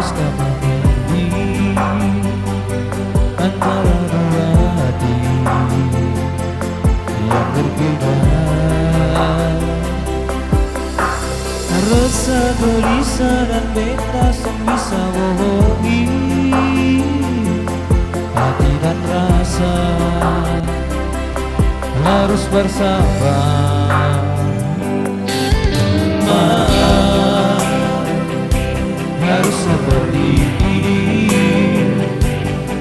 Haruskah memilih antara dua hati yang berbeda? Rasa gelisah dan beta bisa bohongi hati dan rasa harus bersabar. Harus seperti ini,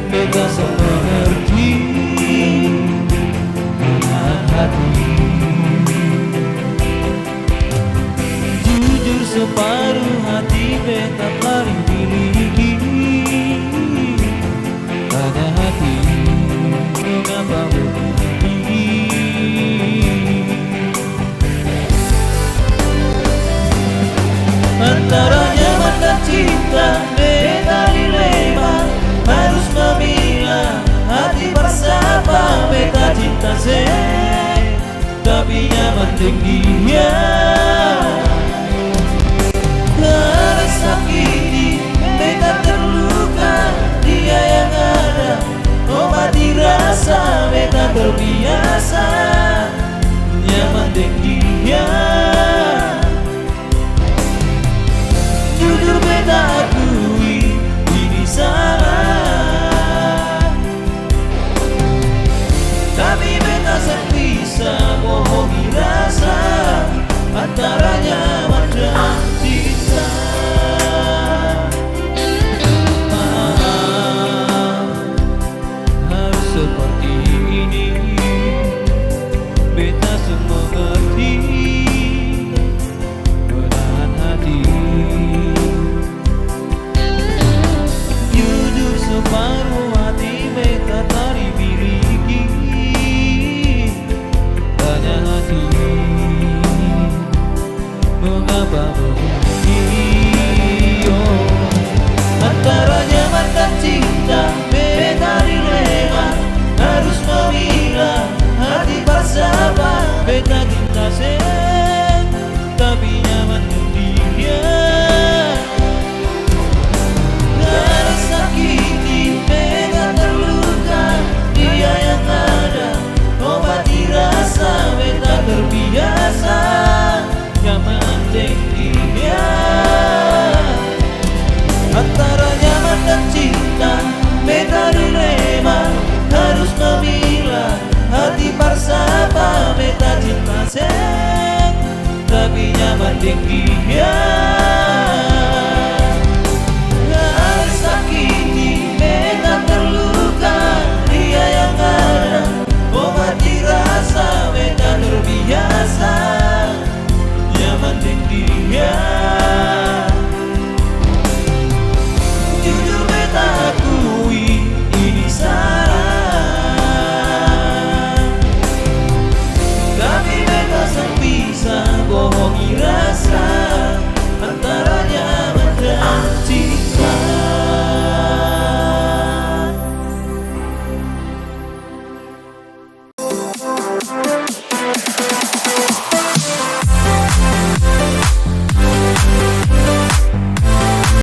beta semengerti dengan hati. Jujur separuh hati beta paling miliki. Tanya hati, mengapa begini? Antara nyaman dan cinta, beta dilema. Harus memilah hati bersama. Beta cinta tapi nyaman dengan dia. Karena sakit beta terluka, dia yang ada obati rasa. Beta terbiasa nyaman dengan dia. Jujur beta akui ini salah, tapi beta bisa bohongi rasa antara nyaman dan cinta. Harus seperti ini, beta semengerti menahan hati. Jujur separuh hati beta tak dimiliki. Tanya hati, mengapa begini? Antara nyaman dan cinta, beta dilema. Harus memilah hati bersama. Beta cinta tapi nyaman dengan dia. Karena sakit beta terluka, dia yang ada obati rasa. Beta terbiasa nyaman dengan dia. Antara nyaman dan cinta, beta dilema. Harus memilah hati bersama. Beta cinta tapi nyaman dengan dia.